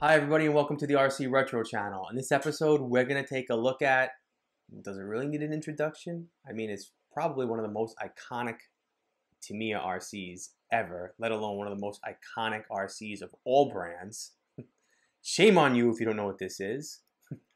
Hi everybody and welcome to the RC Retro channel. In this episode we're going to take a look at, does it really need an introduction? I mean, it's probably one of the most iconic Tamiya RCs ever, let alone one of the most iconic RCs of all brands. Shame on you if you don't know what this is.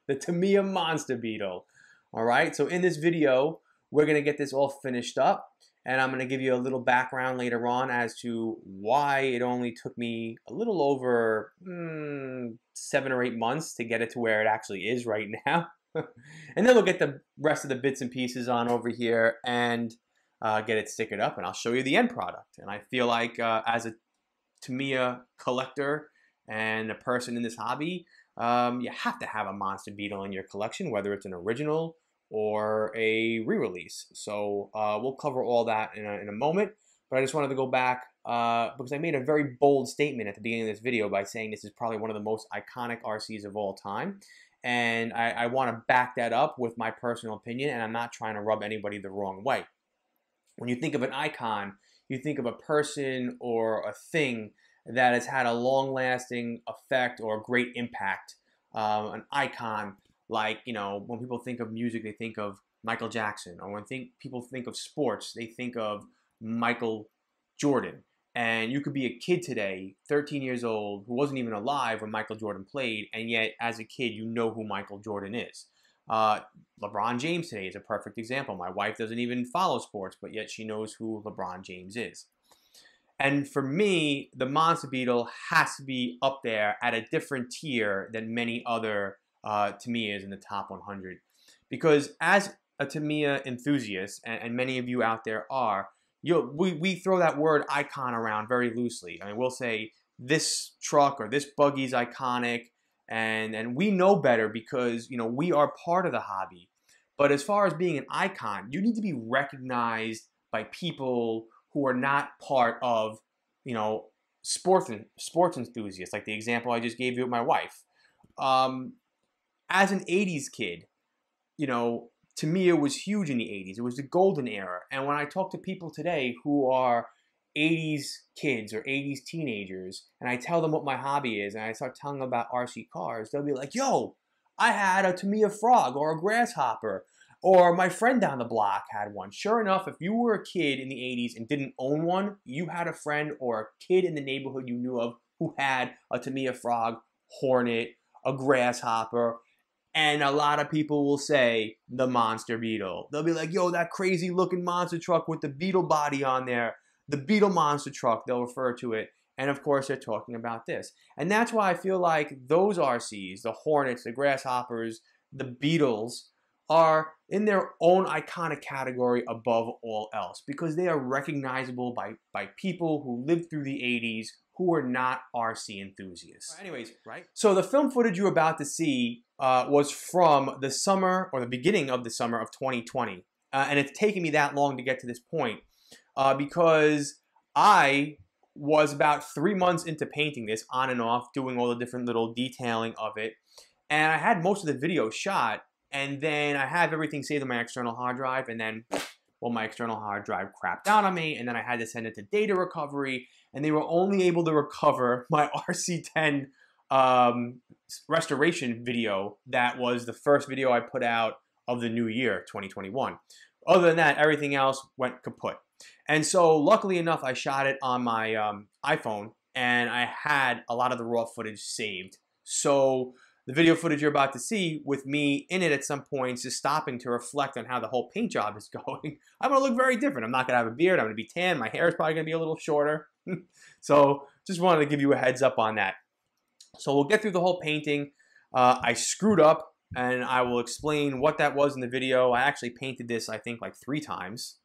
The Tamiya Monster Beetle. Alright, so in this video we're going to get this all finished up. And I'm going to give you a little background later on as to why it only took me a little over 7 or 8 months to get it to where it actually is right now. And then we'll get the rest of the bits and pieces on over here and get it stickered up, and I'll show you the end product. And I feel like as a Tamiya collector and a person in this hobby, you have to have a Monster Beetle in your collection, whether it's an original or a re-release. So we'll cover all that in a moment, but I just wanted to go back because I made a very bold statement at the beginning of this video by saying this is probably one of the most iconic RCs of all time, and I want to back that up with my personal opinion, and I'm not trying to rub anybody the wrong way. When you think of an icon, you think of a person or a thing that has had a long-lasting effect or great impact. An icon, like, you know, when people think of music, they think of Michael Jackson. Or when people think of sports, they think of Michael Jordan. And you could be a kid today, 13 years old, who wasn't even alive when Michael Jordan played, and yet as a kid you know who Michael Jordan is. LeBron James today is a perfect example. My wife doesn't even follow sports, but yet she knows who LeBron James is. And for me, the Monster Beetle has to be up there at a different tier than many other Tamiyas in the top 100, because as a Tamiya enthusiast, and many of you out there are, we throw that word icon around very loosely. I mean, we'll say this truck or this buggy is iconic, and we know better because, you know, we are part of the hobby. But as far as being an icon, you need to be recognized by people who are not part of, you know, sports enthusiasts, like the example I just gave you with my wife. As an 80s kid, you know, Tamiya was huge in the 80s. It was the golden era. And when I talk to people today who are 80s kids or 80s teenagers, and I tell them what my hobby is, and I start telling them about RC cars, they'll be like, yo, I had a Tamiya Frog or a Grasshopper, or my friend down the block had one. Sure enough, if you were a kid in the 80s and didn't own one, you had a friend or a kid in the neighborhood you knew of who had a Tamiya Frog, Hornet, a Grasshopper. And a lot of people will say the Monster Beetle. They'll be like, yo, that crazy looking monster truck with the Beetle body on there. The Beetle monster truck, they'll refer to it. And of course, they're talking about this. And that's why I feel like those RCs, the Hornets, the Grasshoppers, the Beetles, are in their own iconic category above all else, because they are recognizable by people who lived through the 80s who are not RC enthusiasts. Anyways, right? So the film footage you're about to see was from the summer, or the beginning of the summer of 2020. And it's taken me that long to get to this point because I was about 3 months into painting this on and off, doing all the different little detailing of it. And I had most of the video shot, and then I have everything saved on my external hard drive, and then, well, my external hard drive crapped out on me, and then I had to send it to data recovery, and they were only able to recover my RC10 restoration video. That was the first video I put out of the new year, 2021. Other than that, everything else went kaput. And so, luckily enough, I shot it on my iPhone, and I had a lot of the raw footage saved. So the video footage you're about to see with me in it at some points is stopping to reflect on how the whole paint job is going. I'm going to look very different. I'm not going to have a beard. I'm going to be tan. My hair is probably going to be a little shorter. So just wanted to give you a heads up on that. So we'll get through the whole painting. I screwed up, and I will explain what that was in the video. I actually painted this, I think, like 3 times.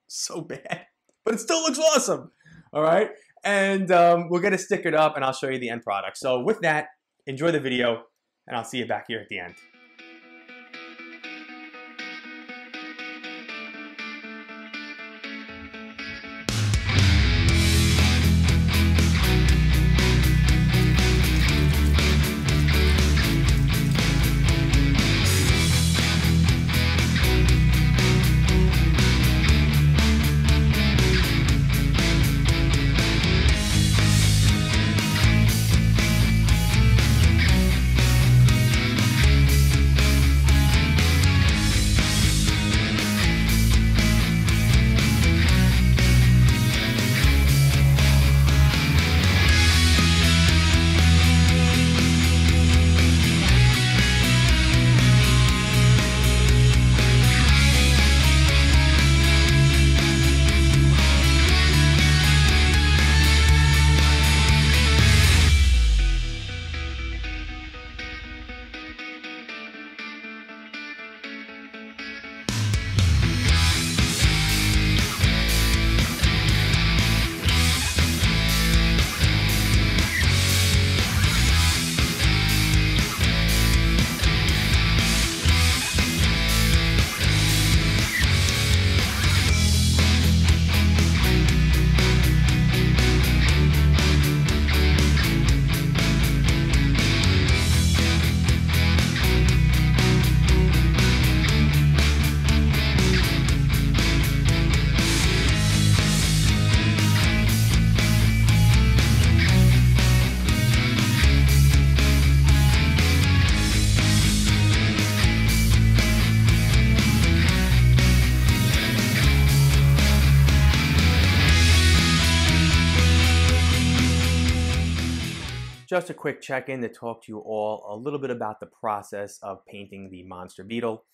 So bad. But it still looks awesome. All right? And we'll get it stickered up, and I'll show you the end product. So with that, enjoy the video, and I'll see you back here at the end. Just a quick check-in to talk to you all a little bit about the process of painting the Monster Beetle.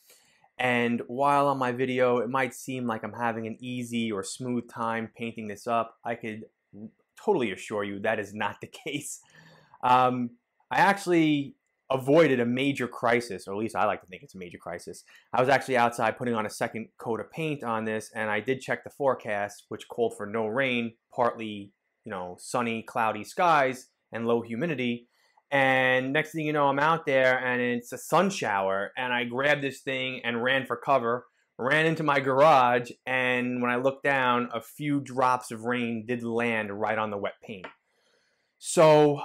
And while on my video it might seem like I'm having an easy or smooth time painting this up, I could totally assure you that is not the case. I actually avoided a major crisis, or at least I like to think it's a major crisis. I was actually outside putting on a second coat of paint on this, and I did check the forecast, which called for no rain, partly, sunny, cloudy skies, and low humidity. And next thing you know, I'm out there and it's a sun shower, and I grabbed this thing and ran for cover, ran into my garage, and when I looked down, a few drops of rain did land right on the wet paint. So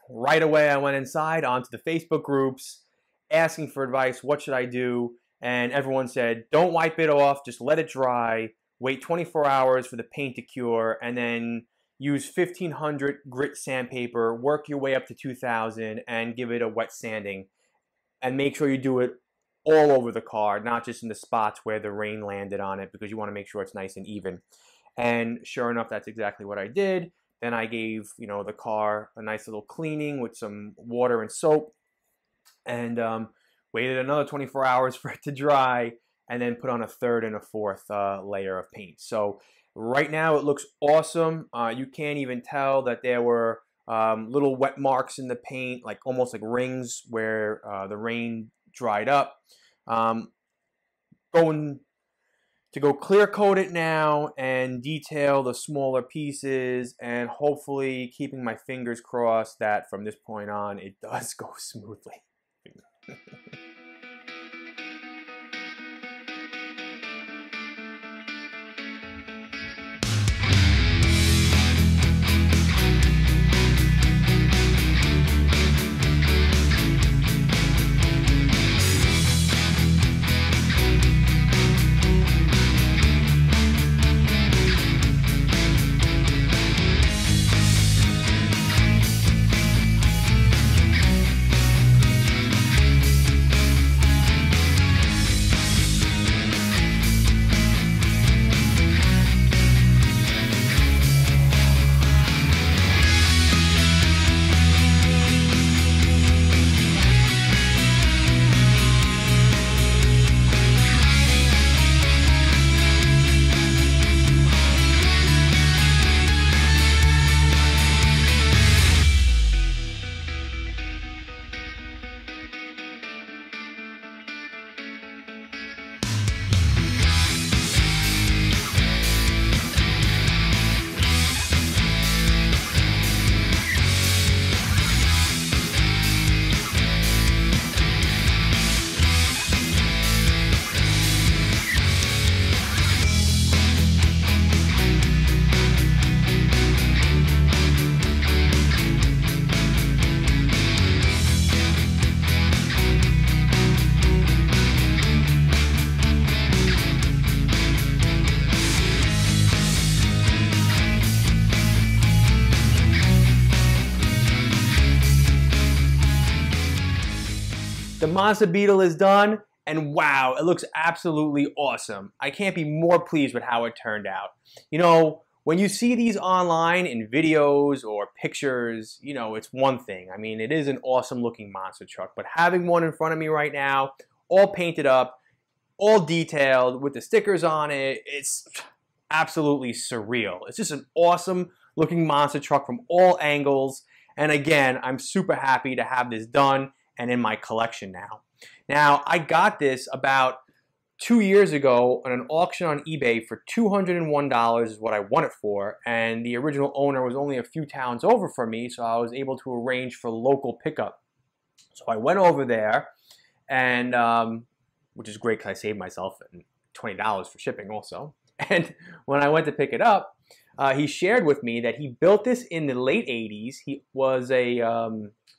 right away I went inside onto the Facebook groups asking for advice. What should I do? And everyone said, don't wipe it off, just let it dry, wait 24 hours for the paint to cure, and then use 1500 grit sandpaper, work your way up to 2000 and give it a wet sanding. And make sure you do it all over the car, not just in the spots where the rain landed on it, because you want to make sure it's nice and even. And sure enough, that's exactly what I did. Then I gave, the car a nice little cleaning with some water and soap, and waited another 24 hours for it to dry, and then put on a third and a fourth layer of paint. So right now it looks awesome. You can't even tell that there were little wet marks in the paint, like almost like rings where the rain dried up. Going to go clear coat it now and detail the smaller pieces, and hopefully keeping my fingers crossed that from this point on it does go smoothly. The Monster Beetle is done, and wow, it looks absolutely awesome. I can't be more pleased with how it turned out. When you see these online in videos or pictures, it's one thing. I mean, it is an awesome looking monster truck, but having one in front of me right now, all painted up, all detailed with the stickers on it, it's absolutely surreal. It's just an awesome looking monster truck from all angles. And again, I'm super happy to have this done and in my collection now. Now, I got this about 2 years ago on an auction on eBay for $201 is what I won it for, and the original owner was only a few towns over from me, so I was able to arrange for local pickup. So I went over there, and which is great because I saved myself $20 for shipping also. And when I went to pick it up, he shared with me that he built this in the late 80s. He was a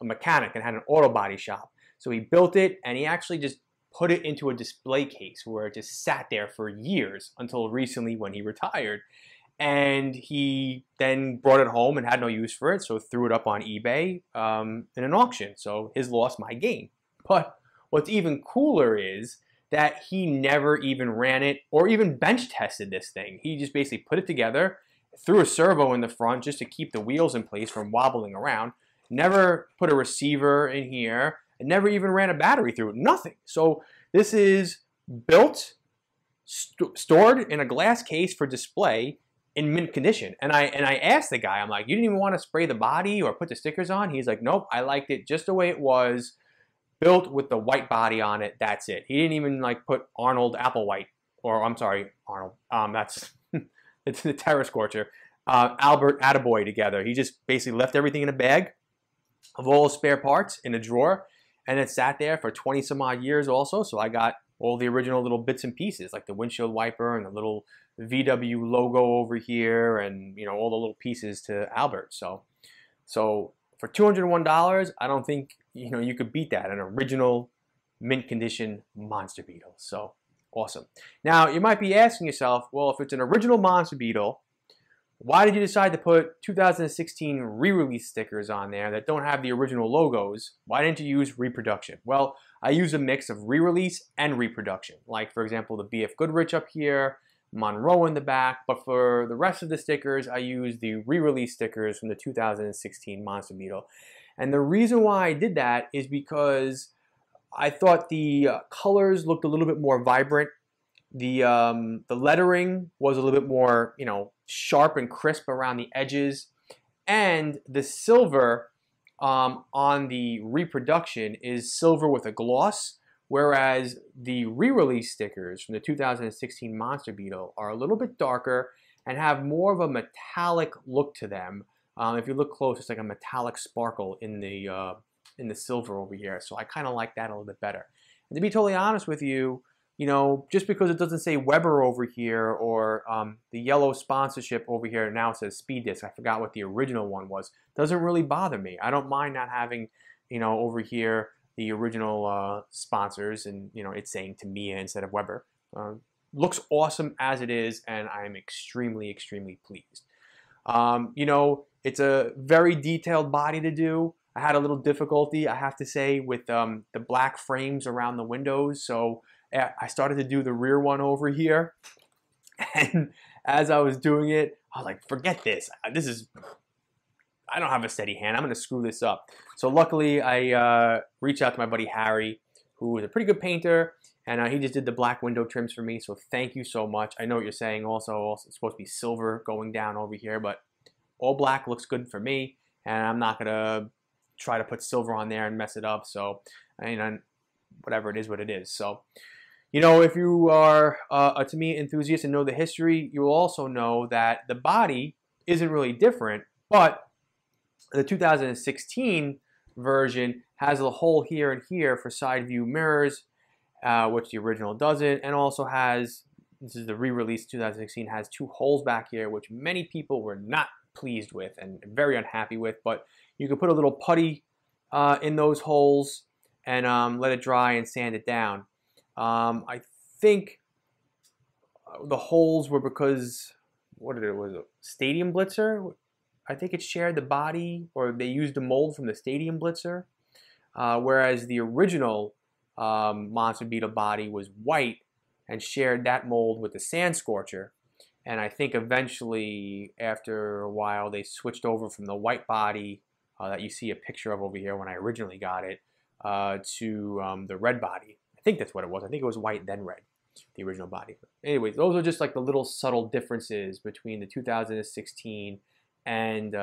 mechanic and had an auto body shop. So he built it, and he actually just put it into a display case where it just sat there for years until recently when he retired. And he then brought it home and had no use for it, so threw it up on eBay in an auction. So his loss, my gain. But what's even cooler is that he never even ran it or even bench tested this thing. He just basically put it together, threw a servo in the front just to keep the wheels in place from wobbling around, never put a receiver in here, and never even ran a battery through it, nothing. So this is built, stored in a glass case for display in mint condition. And I asked the guy, I'm like, you didn't even want to spray the body or put the stickers on? He's like, nope, I liked it just the way it was, built with the white body on it, that's it. He didn't even like put Arnold Applewhite, or I'm sorry, Arnold, that's it's the Terra Scorcher, Albert Attaboy together. He just basically left everything in a bag of all the spare parts in a drawer, and it sat there for 20 some odd years also. So I got all the original little bits and pieces, like the windshield wiper and the little VW logo over here, and you know, all the little pieces to Albert. So for $201, I don't think you could beat that, an original mint condition Monster Beetle. So awesome. Now you might be asking yourself, well, if it's an original Monster Beetle, why did you decide to put 2016 re-release stickers on there that don't have the original logos? Why didn't you use reproduction? Well, I use a mix of re-release and reproduction. Like, for example, the BF Goodrich up here, Monroe in the back, but for the rest of the stickers, I use the re-release stickers from the 2016 Monster Beetle. And the reason why I did that is because I thought the colors looked a little bit more vibrant. The lettering was a little bit more, sharp and crisp around the edges, and the silver on the reproduction is silver with a gloss, whereas the re-release stickers from the 2016 Monster Beetle are a little bit darker and have more of a metallic look to them. If you look close, it's like a metallic sparkle in the silver over here. So I kind of like that a little bit better. And to be totally honest with you, just because it doesn't say Weber over here, or the yellow sponsorship over here, now it says Speed Disc, I forgot what the original one was, doesn't really bother me. I don't mind not having, over here the original sponsors, and it's saying Tamiya instead of Weber. Looks awesome as it is, and I'm extremely, extremely pleased. It's a very detailed body to do. I had a little difficulty, I have to say, with the black frames around the windows, so I started to do the rear one over here, and as I was doing it, I was like, forget this. I don't have a steady hand. I'm going to screw this up. So luckily, I reached out to my buddy Harry, who is a pretty good painter, and he just did the black window trims for me, so thank you so much. I know what you're saying also it's supposed to be silver going down over here, but all black looks good for me, and I'm not going to try to put silver on there and mess it up, so whatever it is, what it is. So if you are a Tamiya enthusiast and know the history, you will also know that the body isn't really different, but the 2016 version has a hole here and here for side view mirrors, which the original doesn't, and also has, this is the re-release 2016, has two holes back here, which many people were not pleased with and very unhappy with, but you can put a little putty in those holes and let it dry and sand it down. I think the holes were because, was it Stadium Blitzer? I think it shared the body, or they used the mold from the Stadium Blitzer, whereas the original Monster Beetle body was white and shared that mold with the Sand Scorcher. And I think eventually, after a while, they switched over from the white body that you see a picture of over here when I originally got it to the red body. I think that's what it was. I think it was white then red, the original body. Anyways, those are just like the little subtle differences between the 2016 and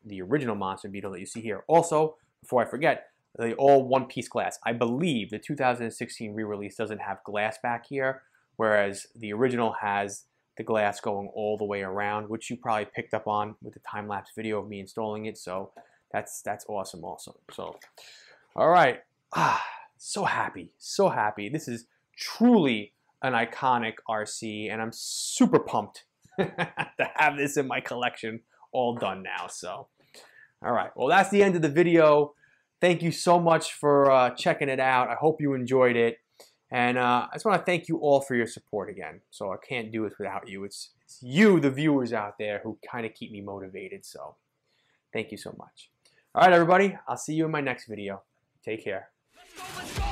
the original Monster Beetle that you see here. Also, before I forget, they all one-piece glass. I believe the 2016 re-release doesn't have glass back here, whereas the original has the glass going all the way around, which you probably picked up on with the time-lapse video of me installing it. So that's awesome also. So, all right. So happy, so happy. This is truly an iconic RC, and I'm super pumped to have this in my collection all done now. So, all right. Well, that's the end of the video. Thank you so much for checking it out. I hope you enjoyed it. And I just want to thank you all for your support again. So I can't do this without you. It's you, the viewers out there, who kind of keep me motivated. So thank you so much. All right, everybody. I'll see you in my next video. Take care. Let's go, let's go.